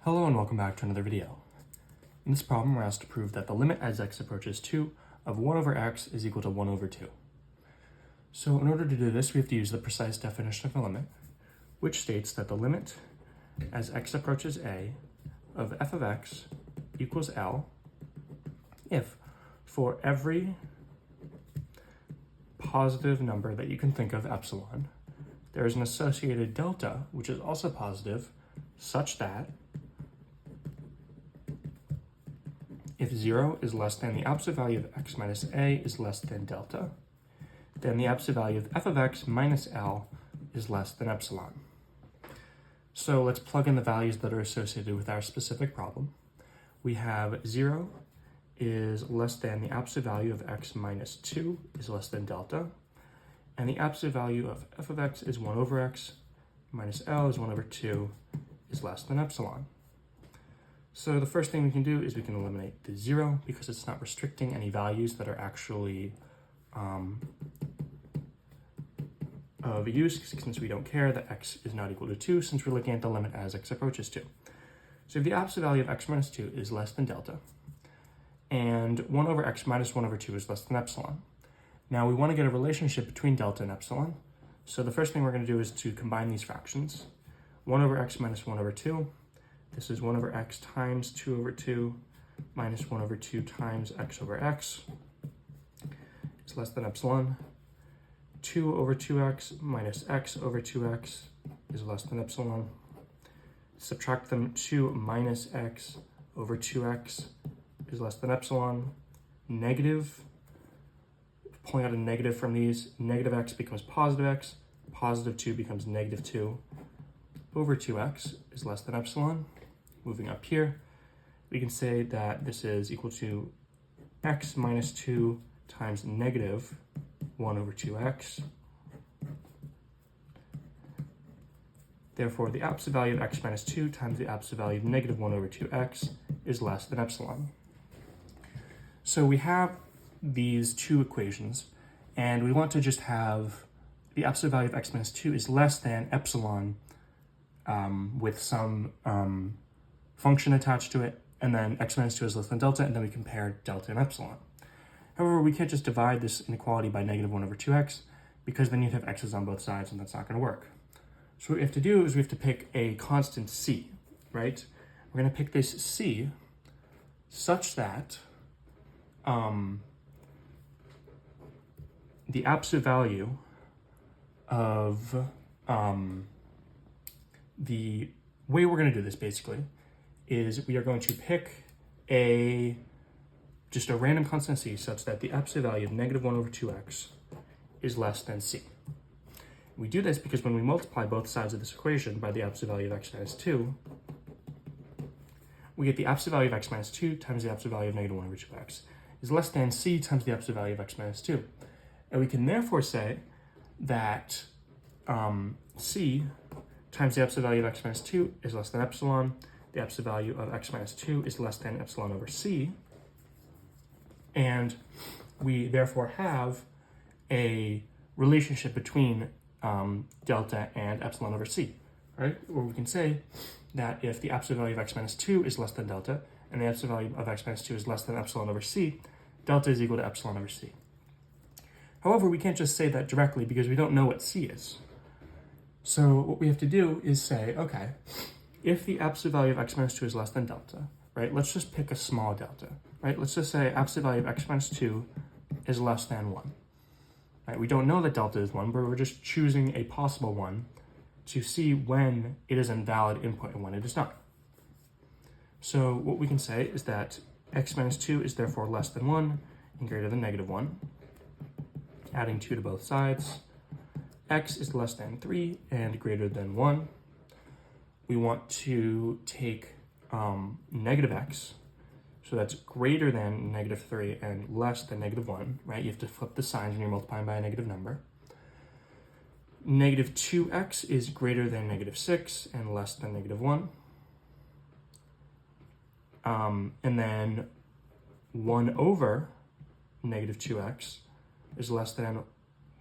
Hello and welcome back to another video. In this problem, we're asked to prove that the limit as x approaches 2 of 1 over x is equal to 1 over 2. So in order to do this, we have to use the precise definition of the limit, which states that the limit as x approaches a of f of x equals L if for every positive number that you can think of, epsilon, there is an associated delta, which is also positive, such that if 0 is less than the absolute value of x minus a is less than delta, then the absolute value of f of x minus L is less than epsilon. So let's plug in the values that are associated with our specific problem. We have 0 is less than the absolute value of x minus 2 is less than delta, and the absolute value of f of x is 1 over x minus L is 1 over 2 is less than epsilon. So the first thing we can do is we can eliminate the 0 because it's not restricting any values that are actually of use, since we don't care that x is not equal to 2, since we're looking at the limit as x approaches 2. So if the absolute value of x minus 2 is less than delta, and 1 over x minus 1 over 2 is less than epsilon. Now we want to get a relationship between delta and epsilon. So the first thing we're going to do is to combine these fractions. 1 over x minus 1 over 2. This is 1 over x times 2 over 2 minus 1 over 2 times x over x is less than epsilon. 2 over 2x minus x over 2x is less than epsilon. Subtract them, 2 minus x over 2x is less than epsilon. Negative, pulling out a negative from these, negative x becomes positive 2 becomes negative 2 over 2x is less than epsilon. Moving up here, we can say that this is equal to x minus 2 times negative 1 over 2x. Therefore, the absolute value of x minus 2 times the absolute value of negative 1 over 2x is less than epsilon. So we have these two equations, and we want to just have the absolute value of x minus 2 is less than epsilon with some function attached to it, and then x minus 2 is less than delta, and then we compare delta and epsilon. However, we can't just divide this inequality by negative 1 over 2x, because then you'd have x's on both sides, and that's not going to work. So what we have to do is we have to pick a constant c, right? We're going to pick this c such that the absolute value of the way we're going to do this basically is we are going to pick just a random constant c such that the absolute value of negative 1 over 2x is less than c. We do this because when we multiply both sides of this equation by the absolute value of x minus 2, we get the absolute value of x minus 2 times the absolute value of negative 1 over 2x is less than c times the absolute value of x minus 2. And we can therefore say that c times the absolute value of x minus 2 is less than epsilon. The absolute value of x minus 2 is less than epsilon over c. And we therefore have a relationship between delta and epsilon over c, right? Or we can say that if the absolute value of x minus 2 is less than delta, and the absolute value of x minus 2 is less than epsilon over c, delta is equal to epsilon over c. However, we can't just say that directly because we don't know what c is. So what we have to do is say, okay, if the absolute value of x minus 2 is less than delta, right, let's just pick a small delta, right? Let's just say absolute value of x minus 2 is less than 1. Right? We don't know that delta is 1, but we're just choosing a possible one to see when it is an invalid input and when it is not. So what we can say is that x minus 2 is therefore less than 1 and greater than negative 1. Adding 2 to both sides. X is less than 3 and greater than 1. We want to take negative x, so that's greater than negative 3 and less than negative 1, right? You have to flip the signs when you're multiplying by a negative number. Negative 2x is greater than negative 6 and less than negative 1. And then 1 over negative 2x is less than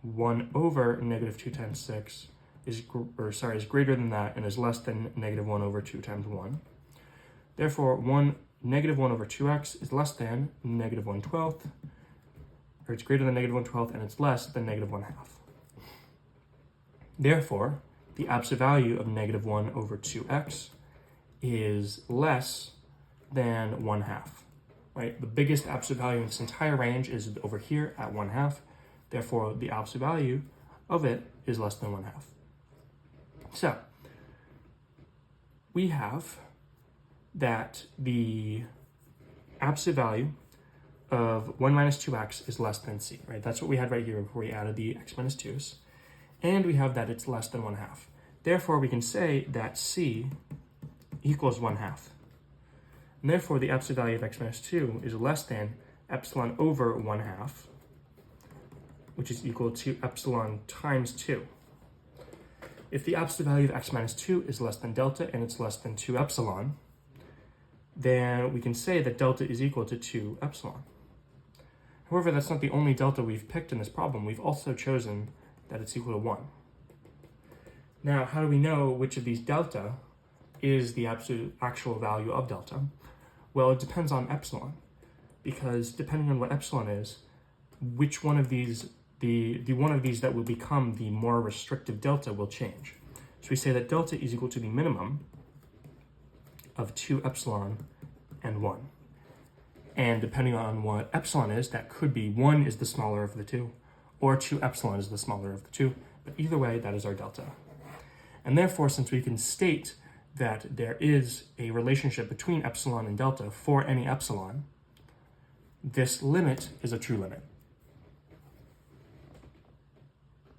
1 over negative 2 times 6 is greater than that and is less than negative 1 over 2 times 1. Therefore, negative 1 over 2x is less than negative 1/12, or it's greater than negative 1/12, and it's less than negative 1/2. Therefore, the absolute value of negative 1 over 2x is less than 1/2, right? The biggest absolute value in this entire range is over here at 1/2. Therefore, the absolute value of it is less than 1/2. So, we have that the absolute value of 1 minus 2x is less than c, right? That's what we had right here before we added the x minus 2's. And we have that it's less than 1/2. Therefore, we can say that c equals 1/2. And therefore, the absolute value of x minus 2 is less than epsilon over 1/2, which is equal to epsilon times 2. If the absolute value of x minus 2 is less than delta and it's less than 2 epsilon, then we can say that delta is equal to 2 epsilon. However, that's not the only delta we've picked in this problem. We've also chosen that it's equal to 1. Now, how do we know which of these delta is the actual value of delta? Well, it depends on epsilon, because depending on what epsilon is, which one of these, the one of these that will become the more restrictive delta will change. So we say that delta is equal to the minimum of 2 epsilon and 1. And depending on what epsilon is, that could be 1 is the smaller of the two, or 2 epsilon is the smaller of the two, but either way, that is our delta. And therefore, since we can state that there is a relationship between epsilon and delta for any epsilon, this limit is a true limit.